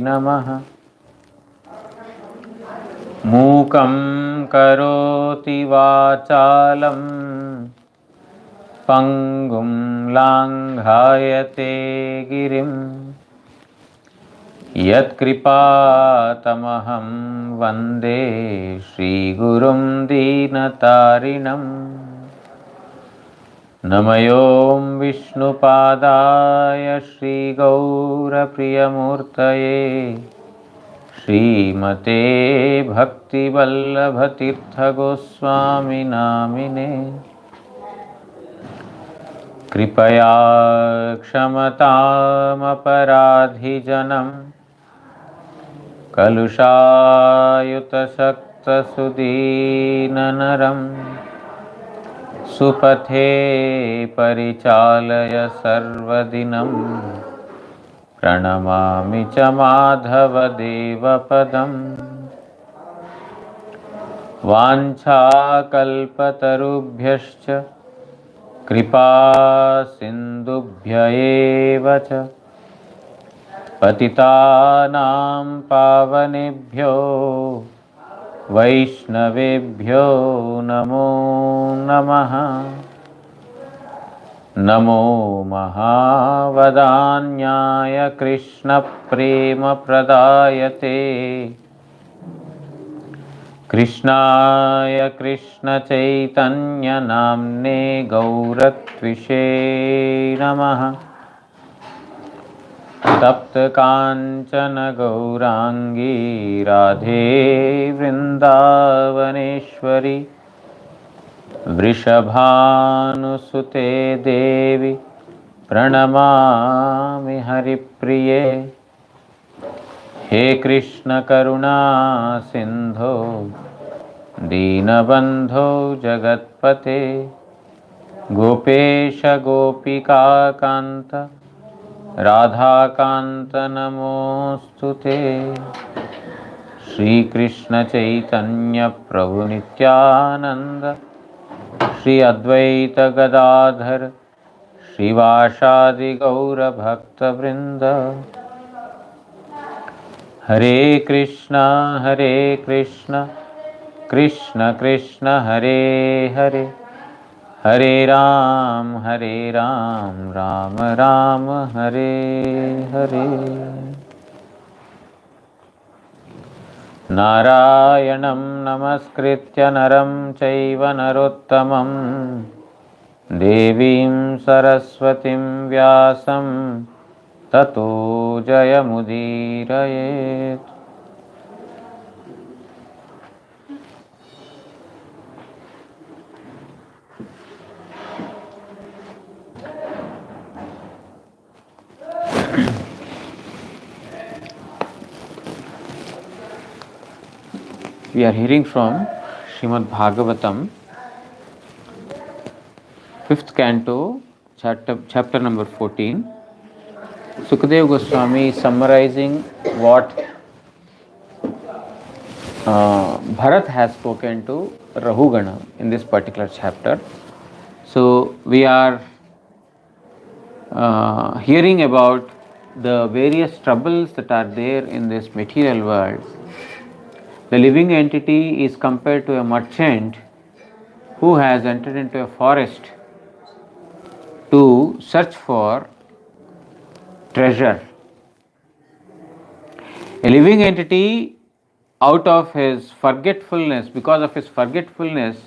नमः। मूकं करोति वाचालं पङ्गुं लाङ्घायते गिरिं यत्कृपातमहं वन्दे श्रीगुरुं दीनतारिणम्। नमयों विष्णुपादाय श्रीगौरप्रियमूर्तये श्रीमते भक्तिवल्लभतीर्थगोस्वामिनामिने। कृपया क्षमतामपराधिजनं कलुषायुतसक्तसुदीननरम् सुपथे परिचालय सर्वदिनं। प्रणमामि च माधवदेवपदम्। वाञ्छाकल्पतरुभ्यश्च कृपा सिन्धुभ्य एव च पतितानां पावनेभ्यो वैष्णवेभ्यो नमो नमः। नमो महावदान्याय कृष्णप्रेमप्रदायते कृष्णाय कृष्णचैतन्यनाम्ने गौरत्विषे नमः। तप्तकाञ्चन गौराङ्गी राधे वृन्दावनेश्वरी वृषभानुसुते देवी प्रणमामि हरिप्रिये। हे कृष्ण करुणा सिन्धो दीनबन्धो जगत्पते गोपेश गोपिकान्त राधाकान्त नमोऽस्तुते। श्रीकृष्ण चैतन्य प्रभु नित्यानंद श्री अद्वैत गदाधर श्रीवासादि गौर भक्तवृंद। हरे कृष्णा कृष्ण कृष्ण हरे हरे हरे राम राम राम हरे हरे। नारायणं नमस्कृत्य नरं चैव नरोत्तमं देवीं सरस्वतीं व्यासं ततो जयमुदीरयेत्। We are hearing from Srimad Bhagavatam, 5th canto, chapter number 14. Sukadeva Goswami is summarizing what Bharat has spoken to Rahugana in this particular chapter. So we are hearing about the various troubles that are there in this material world. The living entity is compared to a merchant who has entered into a forest to search for treasure. A living entity, out of his forgetfulness, because of his forgetfulness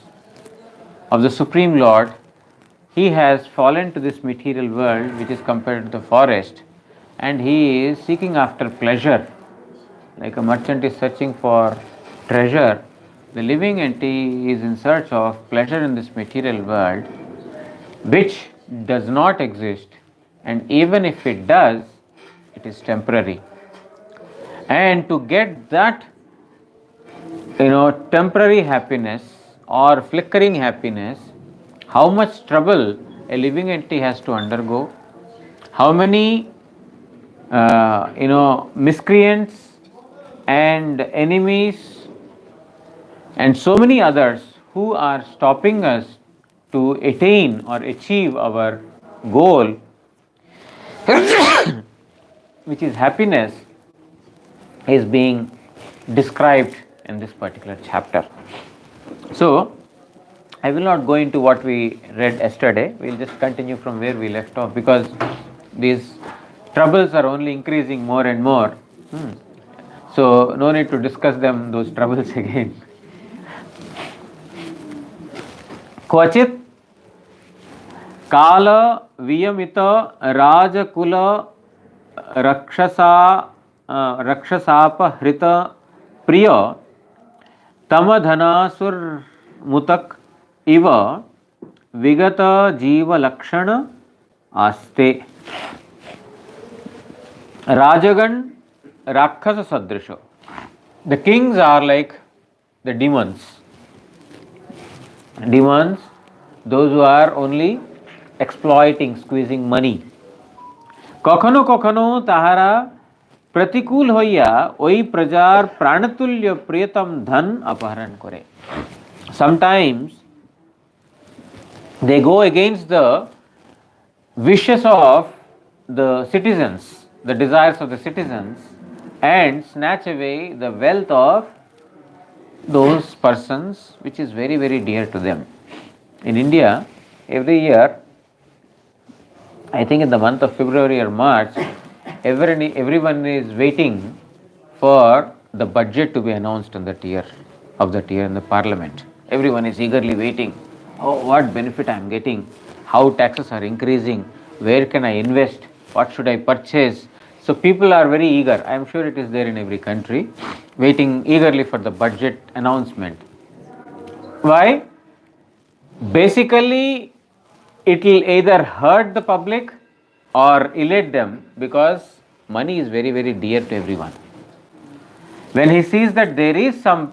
of the Supreme Lord, he has fallen to this material world which is compared to the forest, and he is seeking after pleasure. Like a merchant is searching for treasure, the living entity is in search of pleasure in this material world, which does not exist, and even if it does, it is temporary. And to get that temporary happiness or flickering happiness, how much trouble a living entity has to undergo, how many miscreants and enemies and so many others who are stopping us to attain or achieve our goal, which is happiness. is being described in this particular chapter. So, I will not go into what we read yesterday. We will just continue from where we left off, because these troubles are only increasing more and more. So, no need to discuss them, those troubles again. क्वचित् काल वियमित राजकुल रक्षसापहृत प्रिय तमधनासुरमुतक इव विगत जीव लक्षण आस्ते. Rajagan Rakshasa Sadrisha. The kings are like the demons. Demons, those who are only exploiting, squeezing money. কখনো কখনো তাহারা প্রতিকূল হইয়া ওই প্রজার প্রাণতুল্য প্রিয়তম ধন অপহরণ করে. Sometimes they go against the wishes of the citizens, the desires of the citizens, and snatch away the wealth of those persons which is very, very dear to them. In India, every year, I think in the month of February or March, everyone is waiting for the budget to be announced in that year in the parliament. Everyone is eagerly waiting. Oh, what benefit I am getting? How taxes are increasing? Where can I invest? What should I purchase? So people are very eager. I am sure it is there in every country, waiting eagerly for the budget announcement. Why? Basically, it will either hurt the public or elate them, because money is very, very dear to everyone. When he sees that there is some,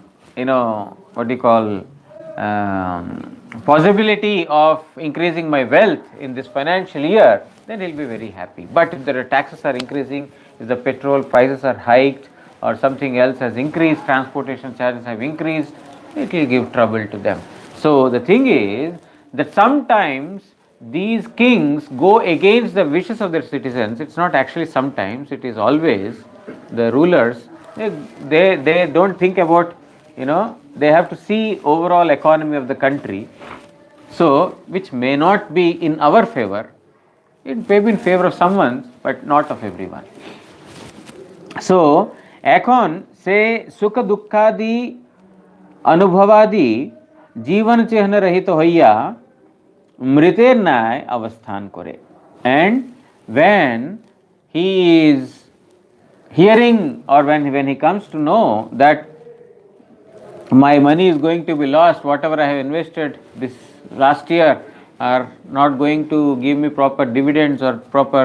possibility of increasing my wealth in this financial year, then he'll be very happy. But if the taxes are increasing, if the petrol prices are hiked or something else has increased, transportation charges have increased, it will give trouble to them. So the thing is that sometimes these kings go against the wishes of their citizens. It's not actually sometimes, it is always. The rulers, they don't think about, they have to see overall economy of the country. So, which may not be in our favor. It may be in favor of someone, but not of everyone. So, এখন সে সুখ দুঃখাদি অনুভবাদি জীবন চিহ্ন রহিত হইয়া মৃতের ন্যায় অবস্থান করে. And when he is hearing, or when he comes to know that my money is going to be lost, whatever I have invested this last year are not going to give me proper dividends or proper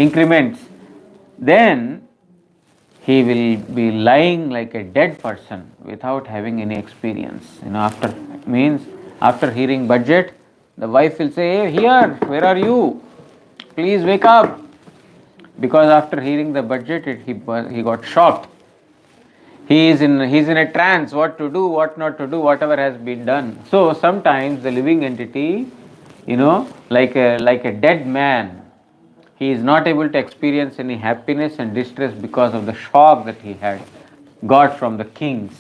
increments, then he will be lying like a dead person without having any experience. After hearing budget, the wife will say, hey, here, where are you? Please wake up. Because after hearing the budget, he got shocked. He's in a trance, what to do, what not to do, whatever has been done. So sometimes the living entity, like a dead man, he is not able to experience any happiness and distress because of the shock that he had got from the kings.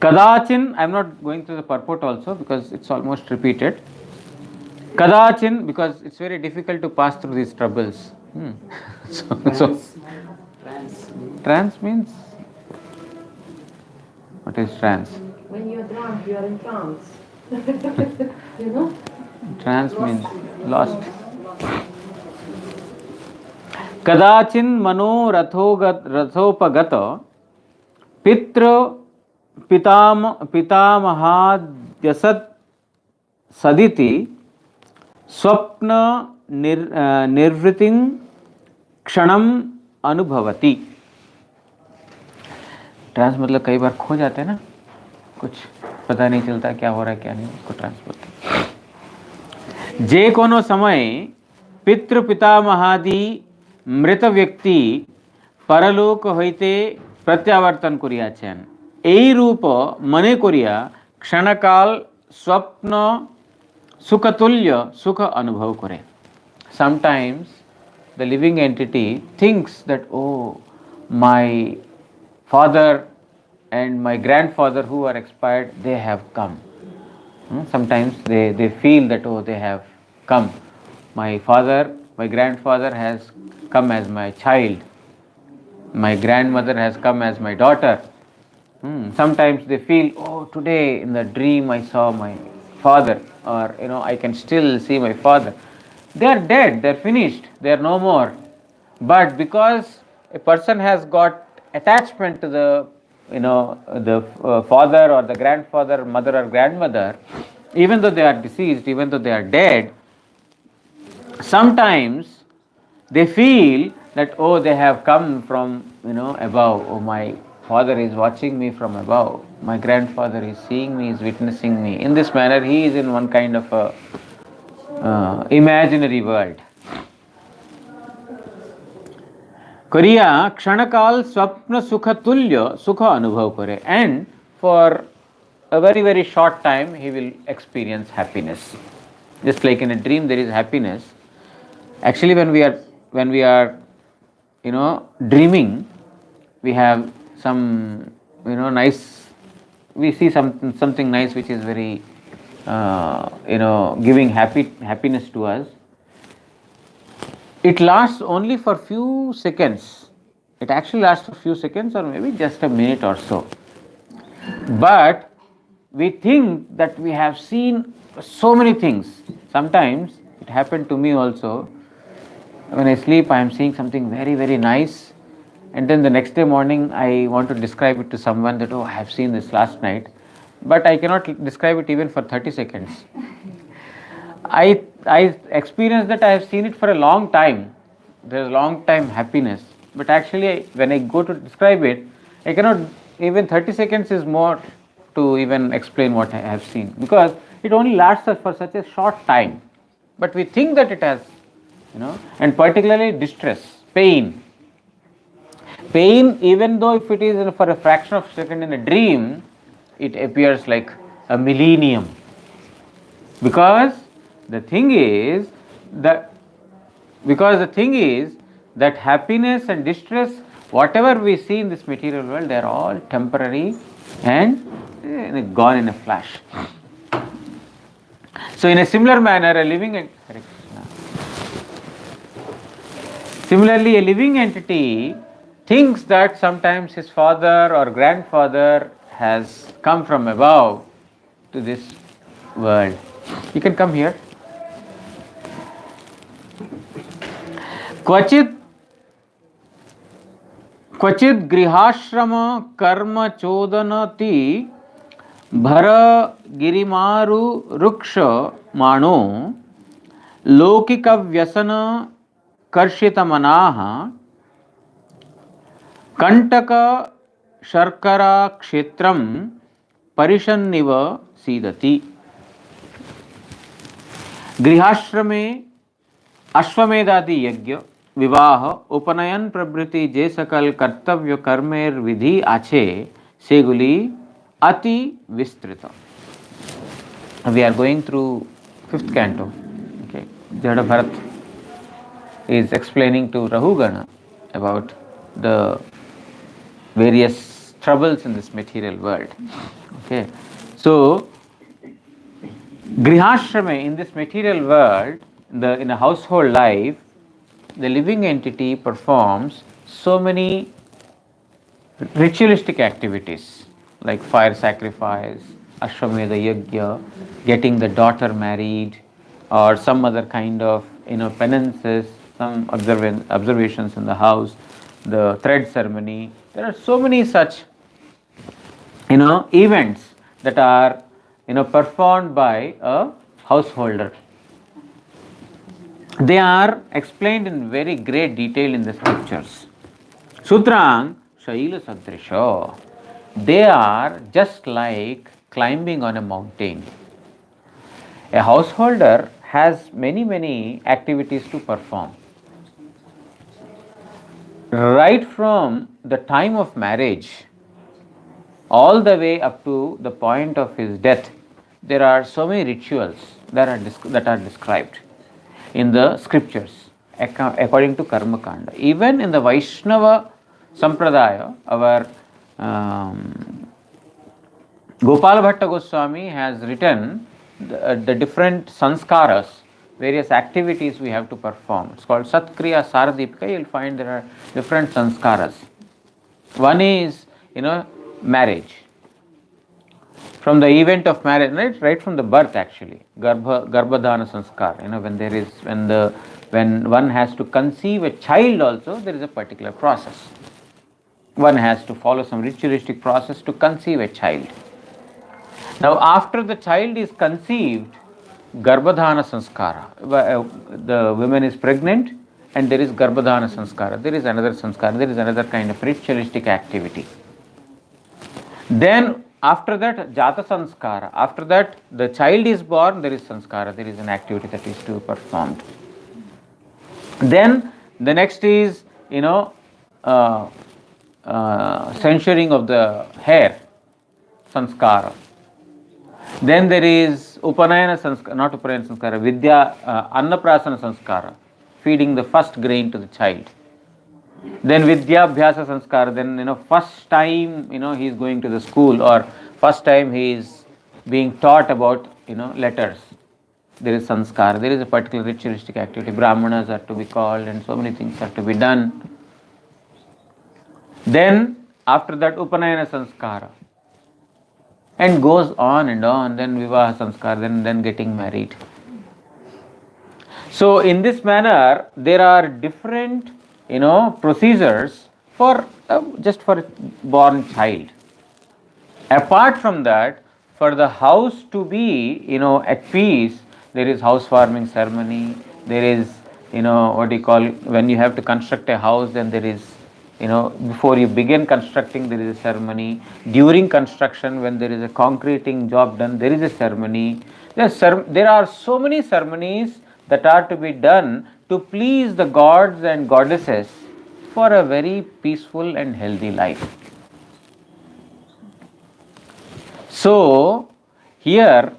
Kadachin, I am not going through the purport also because it's almost repeated. Kadachin, because it's very difficult to pass through these troubles. Trance means? What is trance? When you're drunk, you are in trance. Trance means lost. Kadachin mano rathopagata pitra pitamahadyasat saditi swapna nirvritin क्षणम अनुभवती. Trans मतलब कई बार खो जाते हैं ना, कुछ पता नहीं चलता क्या हो रहा है क्या नहीं, उसको ट्रांस बोलते हैं. जे कोनो समय पितृ पितामहादि मृत व्यक्ति परलोक হইতে প্রত্যাবর্তন করিয়াছেন, এই রূপ মনে করিয়া ক্ষণকাল স্বপ্ন সুখতুল্য সুখ অনুভব করে. Sometimes the living entity thinks that, oh, my father and my grandfather who are expired, they have come. Sometimes they feel that, oh, they have come. My father, my grandfather has come as my child. My grandmother has come as my daughter. Sometimes they feel, oh, today in the dream I saw my father, or I can still see my father. They are dead, they are finished, they are no more. But because a person has got attachment to the father or the grandfather, mother or grandmother, even though they are deceased, even though they are dead, sometimes they feel that, oh, they have come from above. Oh, my father is watching me from above, my grandfather is seeing me, is witnessing me. In this manner he is in one kind of a imaginary world. करिया क्षणकाल स्वप्न सुख तुल्य सुख अनुभव करे, and for a very very short time he will experience happiness. Just like in a dream there is happiness. Actually, when we are dreaming, we have some nice, we see something nice which is very giving happiness to us. It lasts only for few seconds. It actually lasts for few seconds or maybe just a minute or so. But we think that we have seen so many things. Sometimes it happened to me also. When I sleep, I am seeing something very very nice, and then the next day morning I want to describe it to someone that, oh, I have seen this last night, but I cannot describe it even for 30 seconds. I experience that I have seen it for a long time. There is long time happiness, but actually when I go to describe it, I cannot, even 30 seconds is more to even explain what I have seen, because it only lasts us for such a short time. But we think that it has, and particularly distress, pain. Pain, even though if it is for a fraction of a second in a dream, it appears like a millennium. Because the thing is that happiness and distress, whatever we see in this material world, they are all temporary and gone in a flash. So in a similar manner, Similarly, a living entity thinks that sometimes his father or grandfather has come from above to this world. You can come here. क्वचित गृहाश्रम कर्म चोदनति भर गिरिमारु रुक्ष माणो लौकिक व्यसन कर्षित मनाः कंटक शर्करा क्षेत्रम परिशन्निव सीदति. गृहाश्रमे अश्वमेधादि यज्ञ विवाह उपनयन प्रभृति जे सकल कर्तव्य कर्मेर विधि आछे सेगुली अति विस्तृत. We are going through 5th canto. Okay, Jada Bharat is explaining to Rahugana about the various troubles in this material world. Okay, so grihashrame, in this material world, in a household life, the living entity performs so many ritualistic activities like fire sacrifice, Ashwamedha Yajna, getting the daughter married, or some other kind of penances, some observations in the house, the thread ceremony. There are so many such events that are performed by a householder. They are explained in very great detail in the scriptures. Sutrang Shaila Sadrisha. They are just like climbing on a mountain. A householder has many activities to perform. Right from the time of marriage all the way up to the point of his death, there are so many rituals that are described in the scriptures. according to Karma Kanda. Even in the Vaishnava Sampradaya, our Gopal Bhatta Goswami has written the different sanskaras, various activities we have to perform. It's called Satkriya Saradipika. You'll find there are different sanskaras. One is, marriage. From the event of marriage, right from the birth actually, Garbhadhana Sanskar. When one has to conceive a child also, there is a particular process. One has to follow some ritualistic process to conceive a child. Now, after the child is conceived, Garbhadhana Sanskara, the woman is pregnant and there is Garbhadhana Sanskara, there is another Sanskara, there is another kind of ritualistic activity. Then, after that, Jata Sanskara, after that, the child is born, there is Sanskara, there is an activity that is to be performed. Then, the next is, censuring of the hair, Sanskara. Then there is Upanayana Sanskara, not Upanayana Sanskara, Vidya, Annaprasana Sanskara, feeding the first grain to the child. Then Vidya Abhyasa Sanskara, then first time he is going to the school or first time he is being taught about letters. There is Sanskara, there is a particular ritualistic activity, Brahmanas are to be called and so many things are to be done. Then after that Upanayana Sanskara. And goes on and on, then Vivaha Sanskar, then getting married. So in this manner, there are different, procedures for just for a born child. Apart from that, for the house to be, at peace, there is housewarming ceremony. There is, when you have to construct a house, then there is, before you begin constructing, there is a ceremony. During construction, when there is a concreting job done, there is a ceremony. There are so many ceremonies that are to be done to please the gods and goddesses for a very peaceful and healthy life. So, here,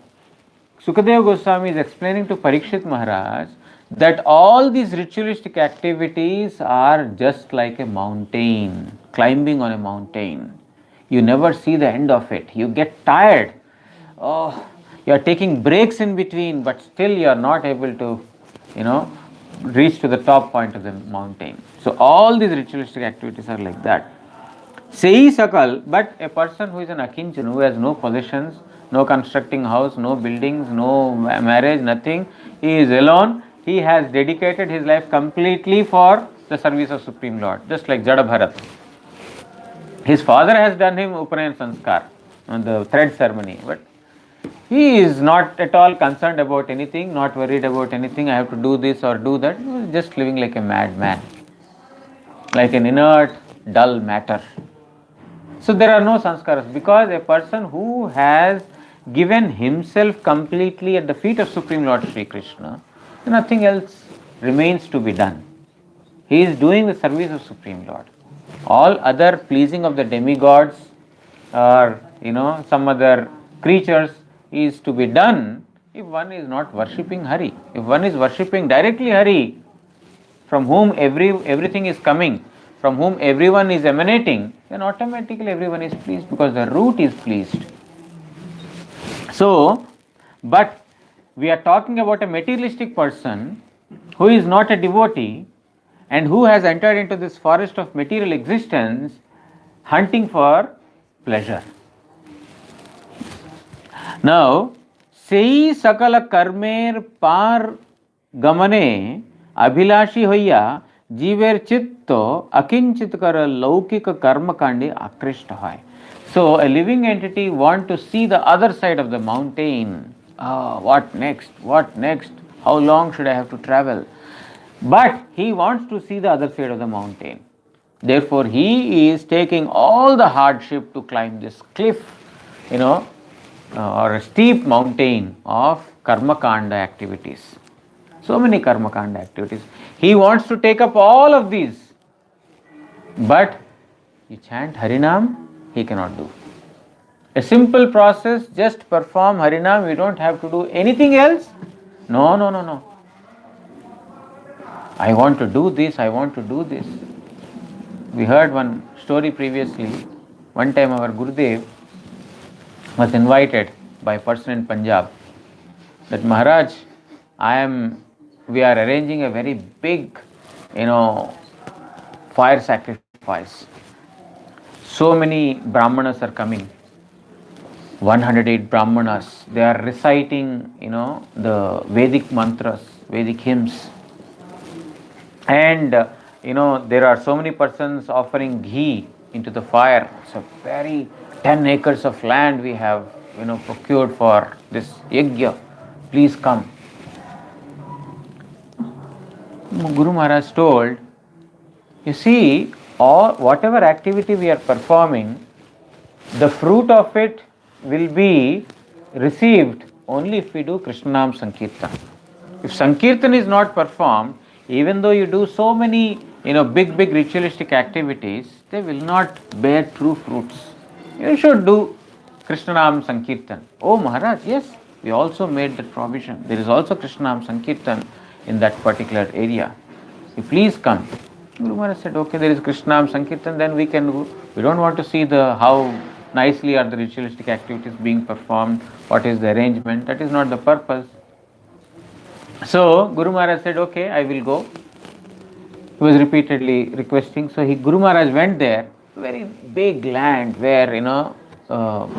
Sukadeva Goswami is explaining to Parikshit Maharaj that all these ritualistic activities are just like a mountain, climbing on a mountain. You never see the end of it. You get tired. Oh, you are taking breaks in between, but still you are not able to, reach to the top point of the mountain. So all these ritualistic activities are like that. Sei Sakal, but a person who is an Akinchan, who has no possessions, no constructing house, no buildings, no marriage, nothing, he is alone. He has dedicated his life completely for the service of Supreme Lord, just like Jada Bharat. His father has done him Upanayana Sanskar, the thread ceremony, but he is not at all concerned about anything, not worried about anything, I have to do this or do that. He is just living like a madman, like an inert, dull matter. So there are no sanskaras, because a person who has given himself completely at the feet of Supreme Lord Sri Krishna, nothing else remains to be done. He is doing the service of Supreme Lord. All other pleasing of the demigods or some other creatures is to be done if one is not worshipping Hari. If one is worshipping directly Hari, from whom everything is coming, from whom everyone is emanating, then automatically everyone is pleased, because the root is pleased. So, but we are talking about a materialistic person who is not a devotee and who has entered into this forest of material existence hunting for pleasure. Now, sei sakala karmer par gamane abhilashi hoya jiver chitto akinchit kara laukika karma kandi akrishta hoy. So, a living entity wants to see the other side of the mountain. What next? What next? How long should I have to travel? But he wants to see the other side of the mountain. Therefore, he is taking all the hardship to climb this cliff, or a steep mountain of karma kanda activities. So many karma kanda activities. He wants to take up all of these. But you chant Harinam, he cannot do. A simple process, just perform Harinam, you don't have to do anything else. No. I want to do this, I want to do this. We heard one story previously. One time our Gurudev was invited by a person in Punjab that Maharaj, we are arranging a very big, fire sacrifice. So many Brahmanas are coming. 108 Brahmanas. They are reciting, the Vedic mantras, Vedic hymns. And, there are so many persons offering ghee into the fire. So very 10 acres of land we have, procured for this yajna. Please come. Guru Maharaj told, you see, whatever activity we are performing, the fruit of it will be received only if we do Krishnanam Sankirtan. If Sankirtan is not performed, even though you do so many, big ritualistic activities, they will not bear true fruits. You should do Krishnanam Sankirtan. Oh Maharaj, yes, we also made that provision. There is also Krishnanam Sankirtan in that particular area. You please come. Guru Maharaj said, okay, there is Krishnanam Sankirtan, then we can go. We don't want to see how nicely are the ritualistic activities being performed, what is the arrangement. That is not the purpose. So Guru Maharaj said, okay, I will go. He was repeatedly requesting. So Guru Maharaj went there, very big land where,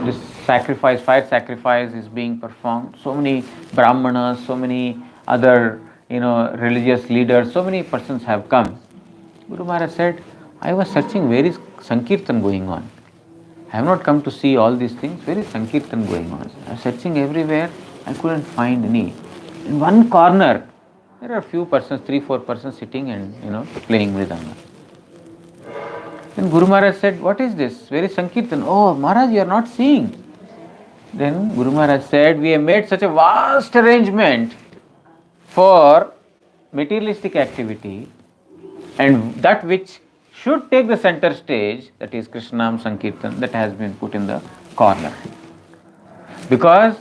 this fire sacrifice is being performed. So many Brahmanas, so many other, religious leaders, so many persons have come. Guru Maharaj said, I was searching where is Sankirtan going on. I have not come to see all these things. Where is Sankirtan going on? I was searching everywhere. I couldn't find any. In one corner, there are a few persons, 3-4 persons sitting and, playing mridanga. Then Guru Maharaj said, what is this? Where is Sankirtan? Oh, Maharaj, you are not seeing. Then Guru Maharaj said, we have made such a vast arrangement for materialistic activity, and that which should take the center stage, that is Krishnanam Sankirtan, that has been put in the corner. Because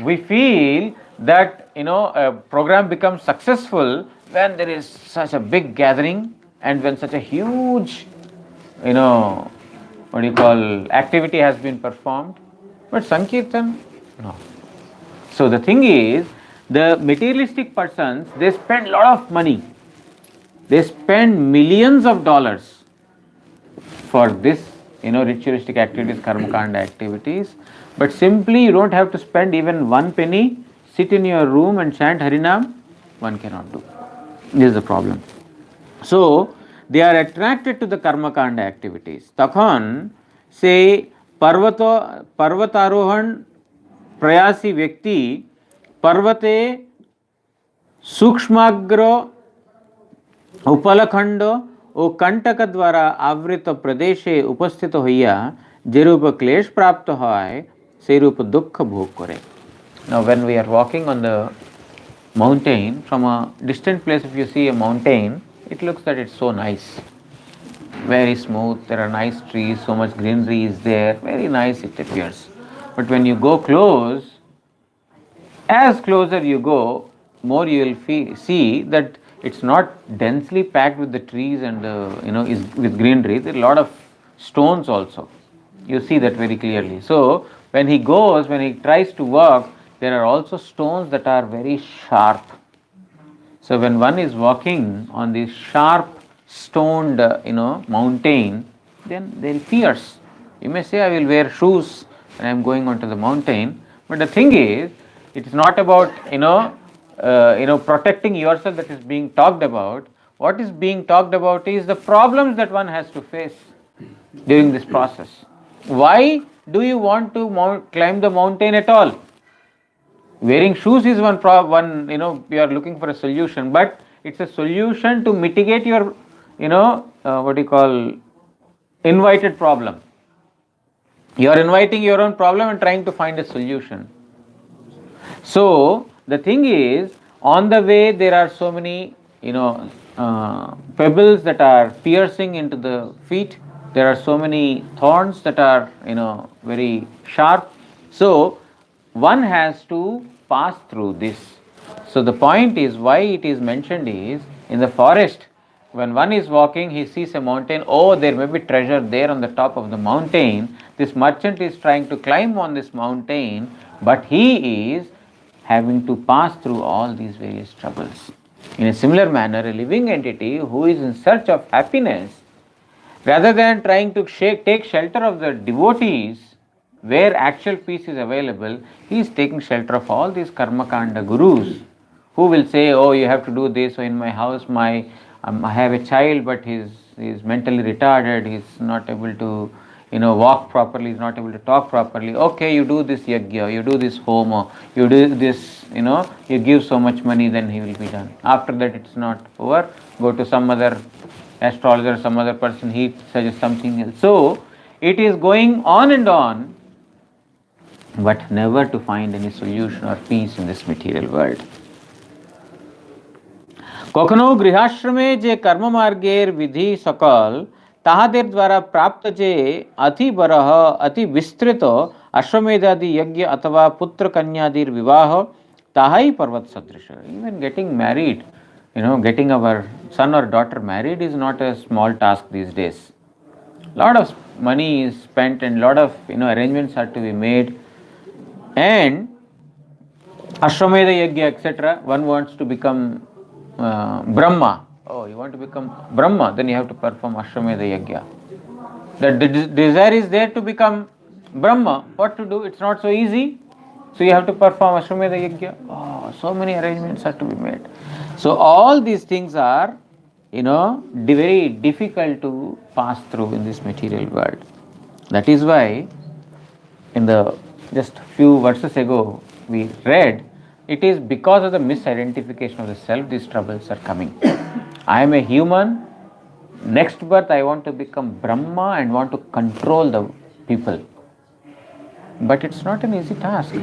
we feel that, a program becomes successful when there is such a big gathering and when such a huge, activity has been performed. But Sankirtan, no. So the thing is, the materialistic persons, they spend a lot of money. They spend millions of dollars for this, ritualistic activities, karmakanda activities. But simply you don't have to spend even 1 penny, sit in your room and chant Harinam, one cannot do. This is the problem. So they are attracted to the karmakanda activities. Takhon, say, Parvatarohan Prayasi Vyakti, Parvate Sukshmagro उपलखंड ओ कंटक द्वारा आवृत प्रदेशे उपस्थित होइया जे रूप क्लेश प्राप्त होय से रूप दुख भोग करे. Now when we are walking on the mountain, from a distant place, if you see a mountain, it looks that it's so nice, very smooth, there are nice trees, so much greenery is there, very nice it appears. But when you go close, as closer you go, more you will see that it's not densely packed with the trees and is with greenery. There are a lot of stones also. You see that very clearly. So when he tries to walk, there are also stones that are very sharp. So when one is walking on this sharp stoned mountain, then they'll pierce. You may say, I will wear shoes when I am going onto the mountain. But the thing is, it is not about protecting yourself that is being talked about. What is being talked about is the problems that one has to face during this process. Why do you want to climb the mountain at all? Wearing shoes is one you are looking for a solution, but it's a solution to mitigate your, invited problem. You are inviting your own problem and trying to find a solution. So the thing is, on the way there are so many, pebbles that are piercing into the feet. There are so many thorns that are, very sharp. So one has to pass through this. So the point is, why it is mentioned is, In the forest, when one is walking, he sees a mountain. Oh, there may be treasure there on the top of the mountain. This merchant is trying to climb on this mountain, but he is having to pass through all these various troubles. In a similar manner, a living entity who is in search of happiness, rather than trying to take shelter of the devotees where actual peace is available, he is taking shelter of all these karma kanda gurus who will say, oh, you have to do this. So in my house, I have a child, but he's mentally retarded. He's not able to, walk properly. He's not able to talk properly. Okay, you do this yajna, you do this homa, you do this, you give so much money, then he will be done. After that, it's not over. Go to some other astrologer, some other person, he suggests something else. So it is going on and on, but never to find any solution or peace in this material world. কখনো গৃহাশ্রমে যে কর্মমার্গের বিধি সকল তাহাদের দ্বারা প্রাপ্ত যে অতি বরহ অতি বিস্তৃত অশ্বমেধাদি যজ্ঞ অথবা পুত্র কন্যাদির বিবাহ তাহাই পর্বত সদৃশ. Even getting married, getting our son or daughter married is not a small task these days. Lot of money is spent and lot of arrangements are to be made, and Ashwamedha Yajna, etc. One wants to become Brahma. Oh, you want to become Brahma, then you have to perform Ashwamedha Yajna. That the desire is there to become Brahma. What to do? It's not so easy. So you have to perform Ashwamedha Yajna. Oh, so many arrangements have to be made. So all these things are, very difficult to pass through in this material world. That is why in the just few verses ago we read, it is because of the misidentification of the self these troubles are coming. I am a human. Next birth I want to become Brahma and want to control the people. But it's not an easy task.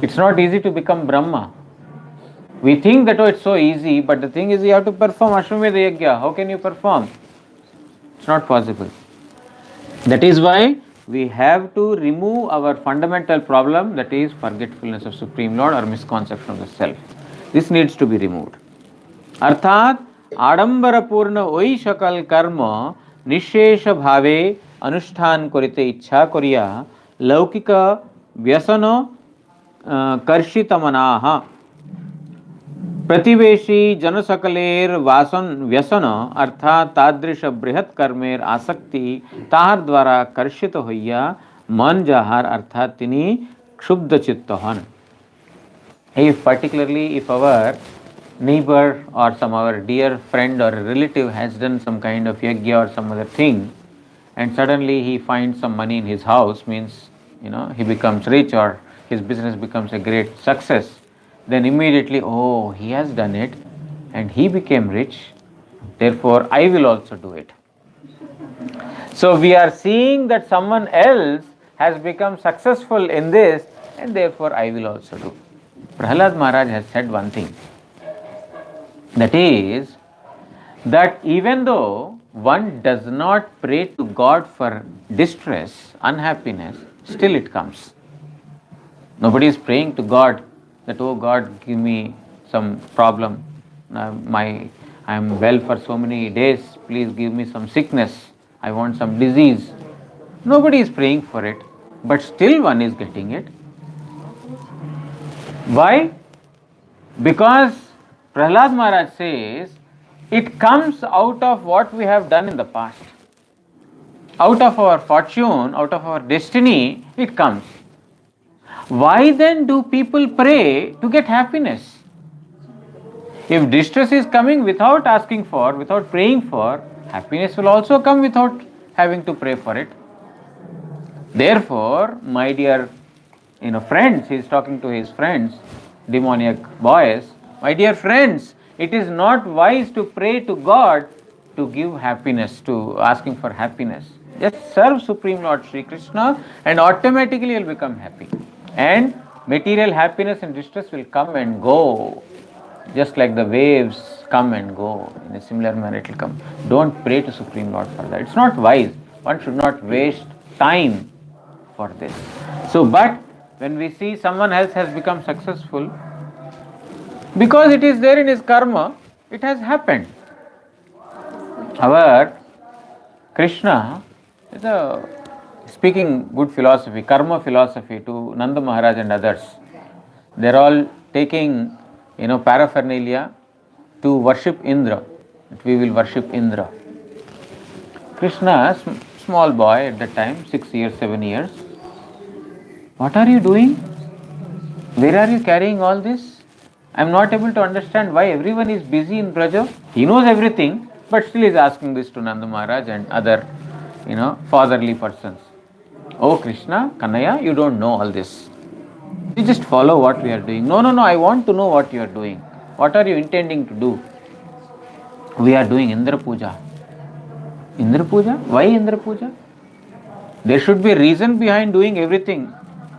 It's not easy to become Brahma. We think that it's so easy, but the thing is you have to perform Ashwamedha Yajna. How can you perform? It's not possible. That is why we have to remove our fundamental problem, that is forgetfulness of Supreme Lord or misconception of the self. This needs to be removed. अर्थात आडंबरपूर्ण ओई सकल कर्म निशेष भावे अनुष्ठान करिते इच्छा करिया लौकिक व्यसन कर्षितमनाः प्रतिवेशी जनसकलेर वासन व्यसन अर्थात तादृश बृहत् कर्मेर आसक्ति ताहार द्वारा कर्षित हइया मन जाहार अर्थात तिनी क्षुब्ध चित्त हन. If particularly if our neighbor or some our dear friend or relative has done some kind of yajna or some other thing, and suddenly he finds some money in his house, means he becomes rich or his business becomes a great success, then immediately, oh, he has done it and he became rich, therefore I will also do it. So we are seeing that someone else has become successful in this and therefore I will also do. Prahlad Maharaj has said one thing, that is that even though one does not pray to God for distress, unhappiness, still it comes. Nobody is praying to God that, oh God, give me some problem, I am well for so many days, please give me some sickness, I want some disease. Nobody is praying for it, but still one is getting it. Why? Because Prahlad Maharaj says it comes out of what we have done in the past. Out of our fortune, out of our destiny, it comes. Why then do people pray to get happiness? If distress is coming without asking for, without praying for, happiness will also come without having to pray for it. Therefore, my dear friends, he is talking to his friends, demoniac boys, my dear friends, it is not wise to pray to God to give happiness, to asking for happiness. Just serve Supreme Lord Sri Krishna and automatically you will become happy. And material happiness and distress will come and go, just like the waves come and go. In a similar manner it will come. Don't pray to Supreme Lord for that. It's not wise. One should not waste time for this. So, but when we see someone else has become successful, because it is there in his karma, it has happened. Our Krishna is speaking good philosophy, karma philosophy to Nanda Maharaj and others. They are all taking, paraphernalia to worship Indra. That we will worship Indra. Krishna, small boy at that time, 6 years, 7 years. What are you doing? Where are you carrying all this? I am not able to understand why everyone is busy in Braja. He knows everything, but still is asking this to Nanda Maharaj and other, fatherly persons. Oh Krishna, Kanaya, you don't know all this. You just follow what we are doing. No, I want to know what you are doing. What are you intending to do? We are doing Indra Puja. Indra Puja? Why Indra Puja? There should be a reason behind doing everything.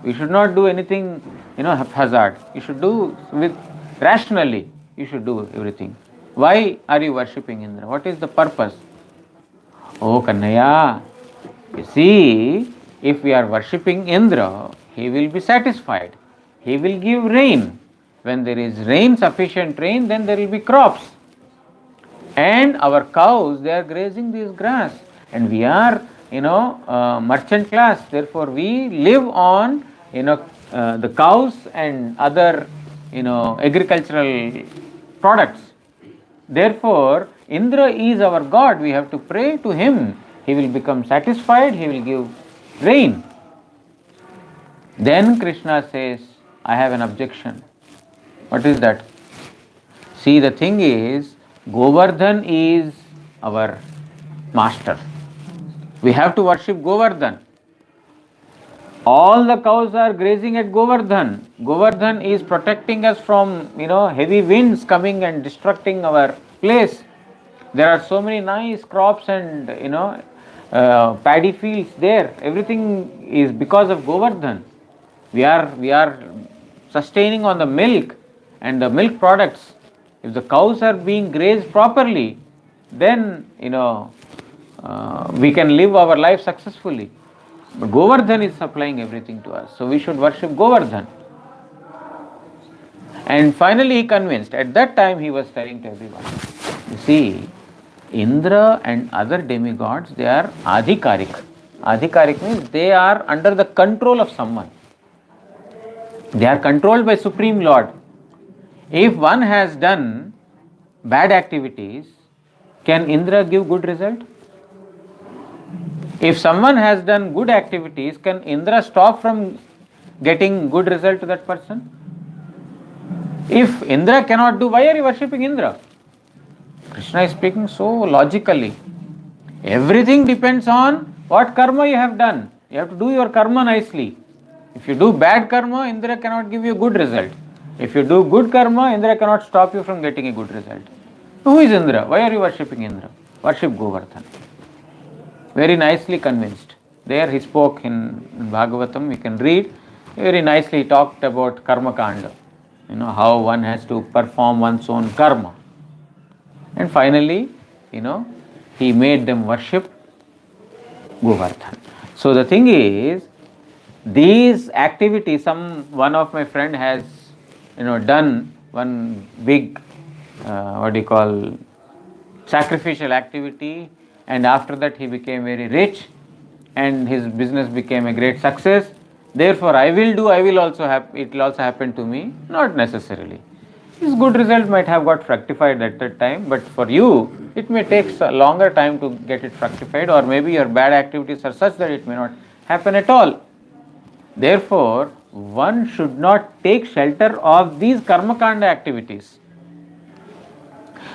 We should not do anything, haphazard. You should do with rationally. You should do everything. Why are you worshipping Indra? What is the purpose? Oh Kannaya, you see, if we are worshipping Indra, he will be satisfied. He will give rain. When there is rain, sufficient rain, then there will be crops. And our cows, they are grazing this grass. And we are, merchant class. Therefore, we live on, the cows and other, agricultural products. Therefore, Indra is our God. We have to pray to him. He will become satisfied. He will give rain. Then Krishna says, I have an objection. What is that? See, the thing is, Govardhan is our master. We have to worship Govardhan. All the cows are grazing at Govardhan. Govardhan is protecting us from, heavy winds coming and destructing our place. There are so many nice crops and, paddy fields there. Everything is because of Govardhan. We are sustaining on the milk and the milk products. If the cows are being grazed properly, then, we can live our life successfully. But Govardhan is supplying everything to us. So we should worship Govardhan. And finally he convinced. At that time he was telling to everyone, you see, Indra and other demigods, they are adhikarik. Adhikarik means they are under the control of someone. They are controlled by Supreme Lord. If one has done bad activities, can Indra give good result? If someone has done good activities, can Indra stop from getting good result to that person? If Indra cannot do, why are you worshipping Indra? Krishna is speaking so logically. Everything depends on what karma you have done. You have to do your karma nicely. If you do bad karma, Indra cannot give you a good result. If you do good karma, Indra cannot stop you from getting a good result. Who is Indra? Why are you worshipping Indra? Worship Govardhan. Very nicely convinced. There he spoke in Bhagavatam, we can read. Very nicely talked about karma kanda. How one has to perform one's own karma. And finally, he made them worship Govardhan. So the thing is, these activities, one of my friend has, done one big, sacrificial activity, and after that he became very rich and his business became a great success. Therefore, it will also happen to me. Not necessarily. His good result might have got fructified at that time, but for you, it may take a longer time to get it fructified, or maybe your bad activities are such that it may not happen at all. Therefore, one should not take shelter of these karmakanda activities.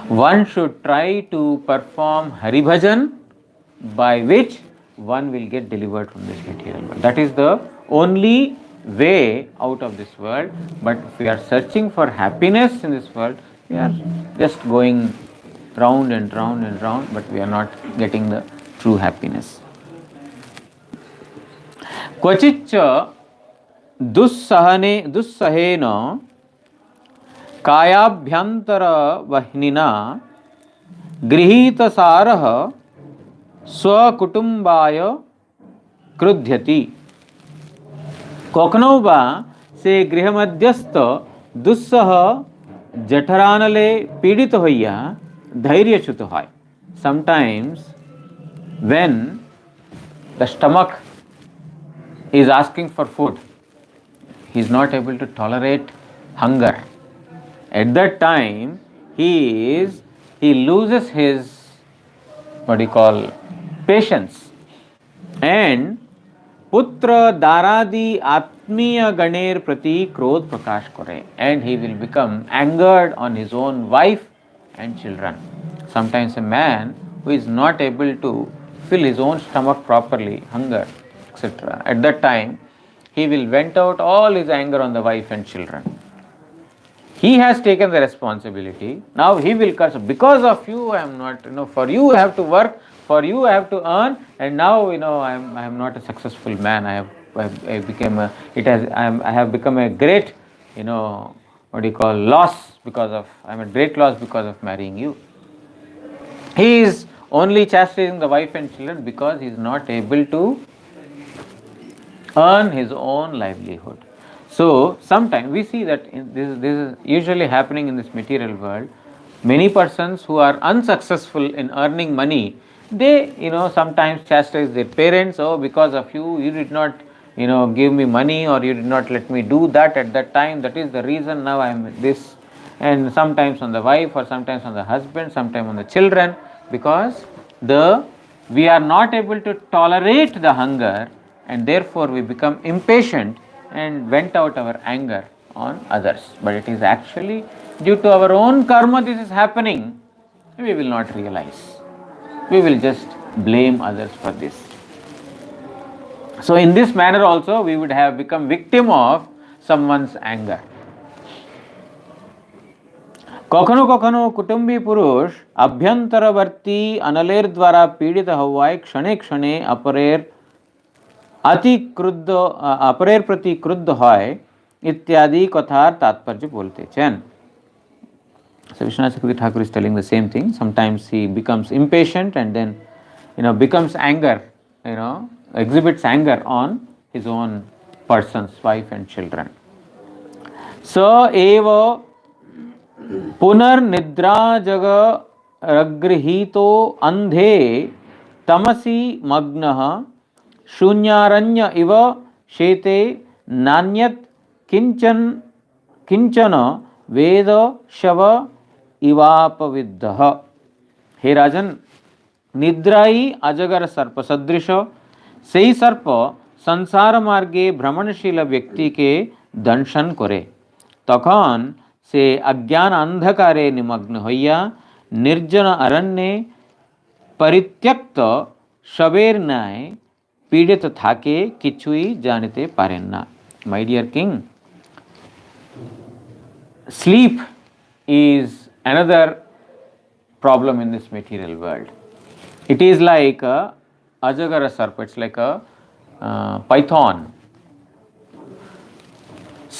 One should try to perform Hari Bhajan, by which one will get delivered from this material world. That is the only way out of this world. But if we are searching for happiness in this world, we are just going round and round and round, but we are not getting the true happiness. Kvachiccha dussahena कायाभ्यंतर वह्निना गृहीत सारः स्वकुटुंबाय क्रुध्यति. कोकनौबा से गृह मध्यस्थ दुस्सह জঠরানলে পীড়িত হইয়া ধৈর্যচ্যুত হয়. Sometimes when the stomach is asking for food, he is not able to tolerate hunger. At that time, he loses his, what do you call, patience. And putra daradi atmiya ganer prati krodh prakash kore, and he will become angered on his own wife and children. Sometimes a man who is not able to fill his own stomach properly, hunger, etc., at that time he will vent out all his anger on the wife and children. He has taken the responsibility. Now he will curse, because of you I am not, for you I have to work, for you I have to earn, and now I am not a successful man. I became a, it has I have become a great, what do you call, loss, because of, I am a great loss because of marrying you. He is only chastising the wife and children because he is not able to earn his own livelihood. So sometimes we see that this is usually happening in this material world. Many persons who are unsuccessful in earning money, they sometimes chastise their parents. Oh, because of you, you did not give me money, or you did not let me do that at that time. That is the reason now I am this. And sometimes on the wife, or sometimes on the husband, sometimes on the children, because we are not able to tolerate the hunger, and therefore we become impatient and vent out our anger on others. But it is actually due to our own karma this is happening. We will not realize. We will just blame others for this. So in this manner also we would have become victim of someone's anger. কখনো কখনো কুটুম্বী পুরুষ আভ্যন্তরবর্তী অনলের দ্বারা পীড়িত হওয়ায় ক্ষণে ক্ষণে অপরের প্রতি ক্রুদ্ধ হয় ইত্যাদি কথার তাৎপর্য বলতেছেন. So Vishwanath Chakravarti Thakur is telling the same thing. Sometimes he becomes impatient and then becomes anger, exhibits anger on his own person's wife and children. So eva पुनर्निद्रा जग रगृहीतो अंधे तमसी मग्नः शून्यारण्य इव शेते नान्यत किंचन वेद शव इवापविद्धः. हे राजन, निद्राई अजगर सर्प सदृश, সেই सर्प संसार मार्गे भ्रमणशील व्यक्ति के दंशन करे. তখন সে অজ্ঞান অন্ধকারে নিমগ্ন হইয়া নির্জন অরণ্যে পরিত্যক্ত শবের ন্যায় পীড়িত থাকে, কিছুই জানিতে পারেন না. My dear king, sleep is another problem in this material world. It is like a ajagara sarpa, it's like a python.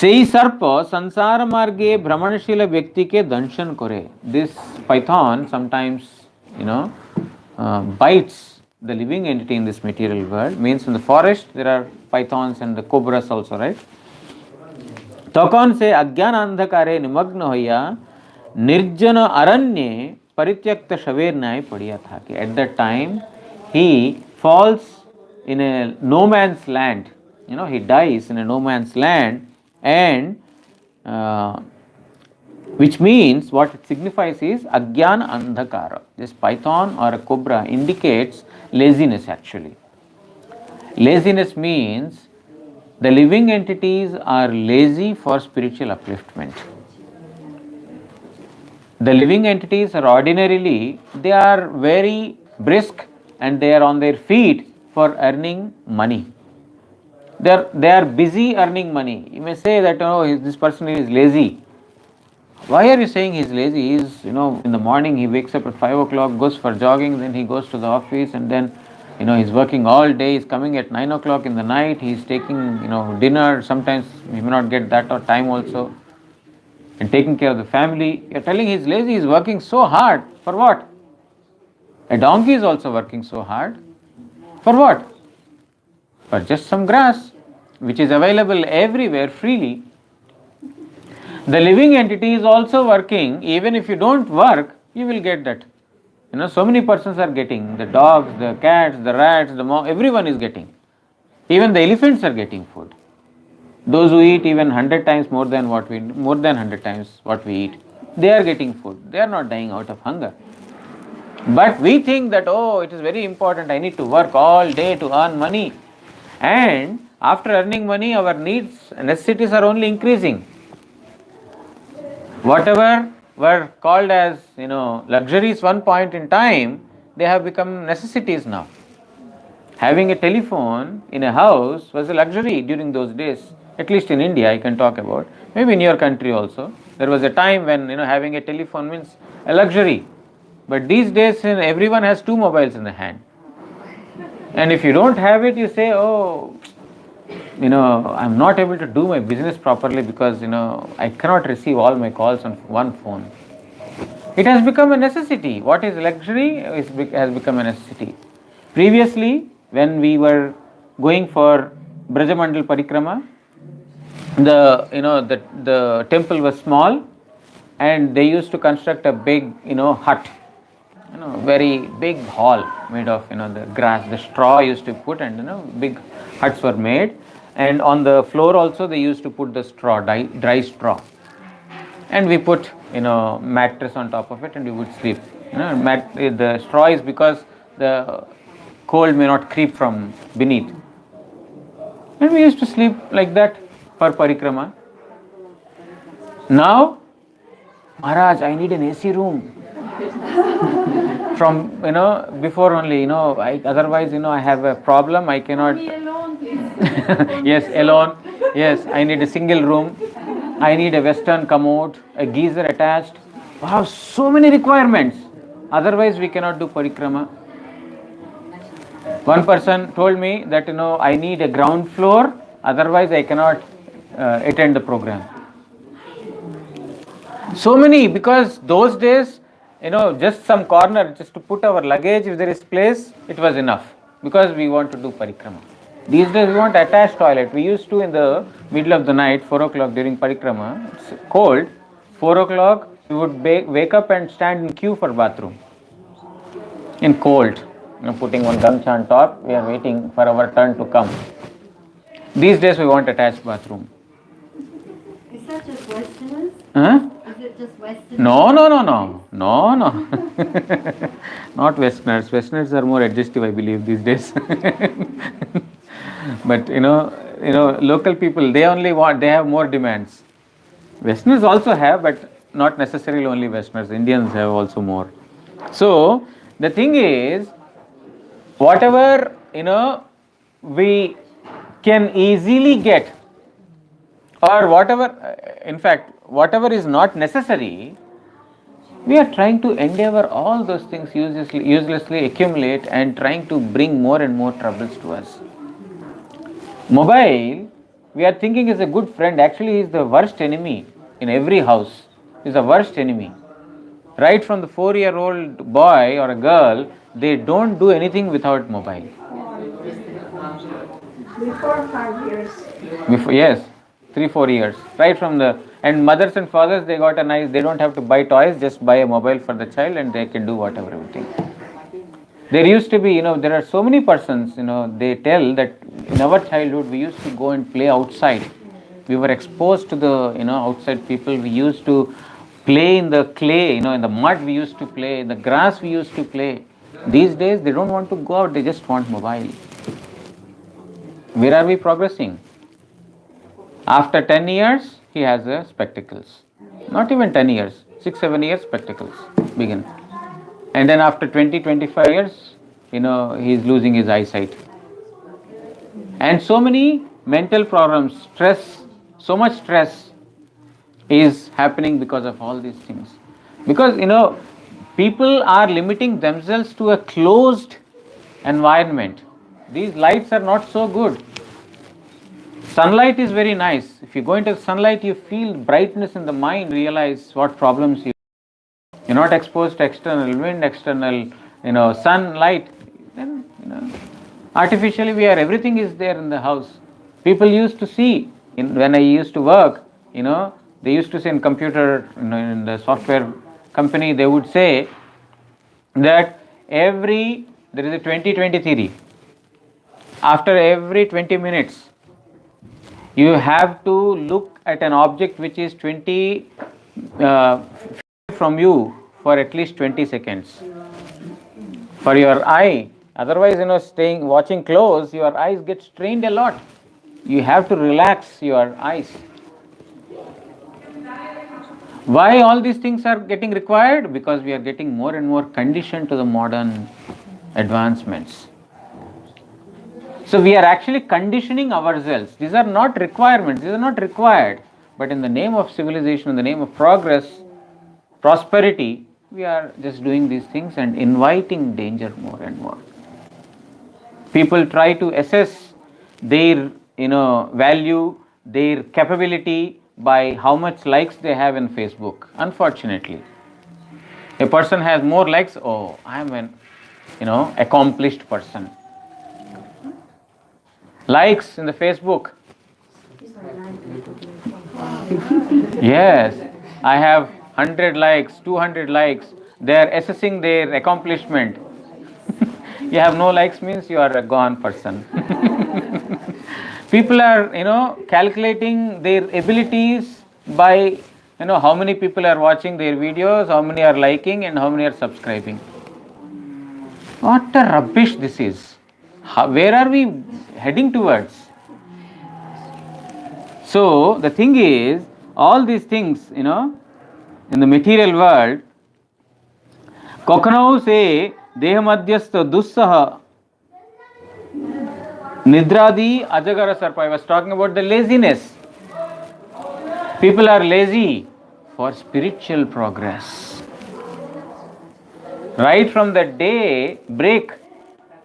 সেই সর্প সংসার মার্গে ভ্রমণশীল ব্যক্তিকে দংশন করে. This python sometimes bites the living entity in this material world. Means in the forest there are pythons and the cobras also, right? তখন সে অজ্ঞান অন্ধকারে নিমগ্ন হইয়া নির্জন অরণ্যে পরিত্যক্ত শবের ন্যায় পড়িয়া থাকে. At that time he falls in a no man's land. He dies in a no man's land. And which means what it signifies is Ajnana Andhakara. This python or a cobra indicates laziness actually. Laziness means the living entities are lazy for spiritual upliftment. The living entities are ordinarily, they are very brisk and they are on their feet for earning money. They are busy earning money. You may say that this person is lazy. Why are you saying he is lazy? He is, in the morning he wakes up at 5 o'clock, goes for jogging, then he goes to the office, and then he's working all day. He's coming at 9 o'clock in the night. He's taking dinner. Sometimes he may not get that or time also, and taking care of the family. You're telling he's lazy. He's working so hard. For what? A donkey is also working so hard. For what? For just some grass, which is available everywhere freely. The living entity is also working. Even if you don't work, you will get that. So many persons are getting. The dogs, the cats, the rats, everyone is getting. Even the elephants are getting food. Those who eat even 100 times more than 100 times what we eat, they are getting food. They are not dying out of hunger. But we think that, oh, it is very important, I need to work all day to earn money. And after earning money, our needs, necessities are only increasing. Whatever were called as, luxuries one point in time, they have become necessities now. Having a telephone in a house was a luxury during those days, at least in India I can talk about. Maybe in your country also. There was a time when, having a telephone means a luxury. But these days everyone has two mobiles in the hand. And if you don't have it, you say, oh, I'm not able to do my business properly because, I cannot receive all my calls on one phone. It has become a necessity. What is luxury has become a necessity. Previously, when we were going for Brajamandal Parikrama, the temple was small and they used to construct a big, hut, very big hall made of, the grass, the straw used to put, and, big huts were made. And on the floor also they used to put the straw, dry straw. And we put, mattress on top of it and we would sleep. The straw is because the cold may not creep from beneath. And we used to sleep like that for parikrama. Now, Maharaj, I need an AC room. From, before only, otherwise, I have a problem, I cannot. Me alone, please. Yes, alone. Yes, I need a single room. I need a western commode, a geyser attached. Wow, so many requirements. Otherwise, we cannot do parikrama. One person told me that, I need a ground floor, otherwise I cannot attend the program. So many, because those days, just some corner, just to put our luggage, if there is place, it was enough, because we want to do parikrama. These days we want attached toilet. We used to, in the middle of the night, 4 o'clock during parikrama, it's cold, 4 o'clock, we would wake up and stand in queue for bathroom. In cold, putting one gamcha on top, we are waiting for our turn to come. These days we want attached bathroom. Is that just Westerners? Huh? Is it just Westerners? No. Not Westerners. Westerners are more adjustive, I believe, these days. But local people, they have more demands. Westerners also have, but not necessarily only Westerners. Indians have also more. So the thing is, whatever we can easily get, or whatever is not necessary, we are trying to endeavor all those things uselessly accumulate and trying to bring more and more troubles to us. Mobile, we are thinking is a good friend. Actually, he is the worst enemy in every house. He is the worst enemy. Right from the 4-year-old boy or a girl, they don't do anything without mobile. Before 5 years. Yes, 3-4 years. Right from and mothers and fathers, they got they don't have to buy toys, just buy a mobile for the child and they can do whatever, everything. There used to be, there are so many persons, they tell that in our childhood we used to go and play outside. We were exposed to the, outside people. We used to play in the clay, in the mud we used to play, in the grass we used to play. These days they don't want to go out, they just want mobile. Where are we progressing? After 10 years, he has spectacles. Not even 10 years, 6-7 years spectacles begin. And then after 20-25 years, he is losing his eyesight. And so many mental problems, stress, so much stress is happening because of all these things. Because, people are limiting themselves to a closed environment. These lights are not so good. Sunlight is very nice. If you go into sunlight, you feel brightness in the mind, realize what problems you're not exposed to external wind, external, sunlight. Then, artificially everything is there in the house. People used to see, when I used to work, They used to say in computer, in the software company, they would say that there is a 20-20 theory. After every 20 minutes, you have to look at an object which is 20 from you for at least 20 seconds. For your eye, otherwise, watching close, your eyes get strained a lot. You have to relax your eyes. Why all these things are getting required? Because we are getting more and more conditioned to the modern advancements. So we are actually conditioning ourselves. These are not requirements, these are not required. But in the name of civilization, in the name of progress, prosperity, we are just doing these things and inviting danger more and more. People try to assess their value, their capability by how much likes they have in Facebook. Unfortunately, a person has more likes, oh, I am an accomplished person. Likes in the Facebook. Yes, I have 100 likes, 200 likes. They are assessing their accomplishment. You have no likes means you are a gone person. People are, calculating their abilities by, how many people are watching their videos, how many are liking, and how many are subscribing. What a rubbish this is. Where are we heading towards? So the thing is, all these things, in the material world, Kokanau say, Dehamadhyastha dussaha Nidradi Ajagara Sarpa. I was talking about the laziness. People are lazy for spiritual progress. Right from the day break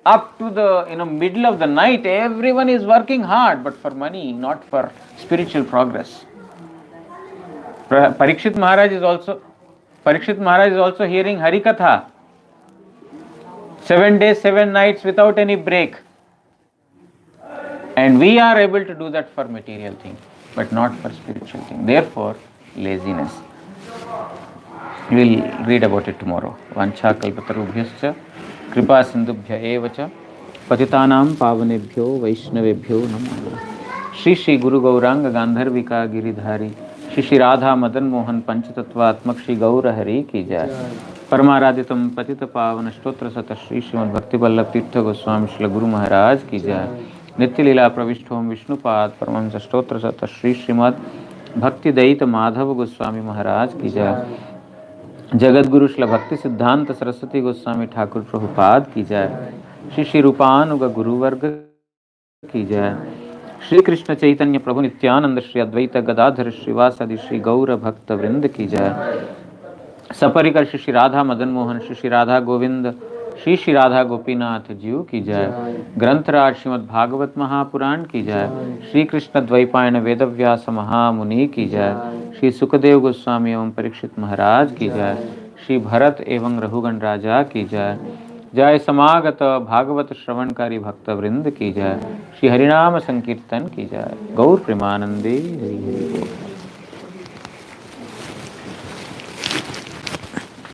up to the middle of the night, everyone is working hard, but for money, not for spiritual progress. Parikshit Maharaj is also hearing Harikatha 7 days, 7 nights without any break. And we are able to do that for material thing, but not for spiritual thing. Therefore, laziness. We will read about it tomorrow. Vancha kalpatarubhyascha kripa sindubhya evacha patitanam pavanebhyo vaishnavebhyo namo. Shri Shri Guru Gauranga Gandharvika Giridhari Shri Shri Radha Madan Mohan Panchatattvatmak Shri Gaura Hari ki jai. Paramaraditam Patita Pavana Stotra Sata Shri Srimad Bhakti Vallabh Tirtha Goswami Shri Guru Maharaj ki jai. Nitya Leela Pravishthom Vishnupad Paramhamsa Stotra Sata Shri Srimad Bhakti Daita Madhava Goswami Maharaj ki jai. Jagat Guru Shla Bhakti Siddhanta Saraswati Goswami Thakur Prabhupada ki jai. Shri Shri Rupanuga Guru Varga ki jai. Shri Krishna Chaitanya Prabhu Nityananda Shri Advaita Gadadhar Srivasadi Shri Gaura Bhakta Vrinda ki jai. Saparikar Shri Shri Radha Madan Mohan Shri Shri Radha Govinda Shri Shri Radha Gopinath Jiu ki jai. Grantaraj Srimad Bhagavat Mahapuran ki jai. Shri Krishna Dvaipayana Vedavyasa Mahamuni ki jai. Shri Sukadev Goswami evam Parikshit Maharaj ki jai. Shri Bharat evam Rahugan Raja ki jai. जय समागत भागवत श्रवणकारी भक्त वृंद की जय. श्री हरिनाम संकीर्तन की जय. गौर प्रेमानंदे हरि हरि बोल.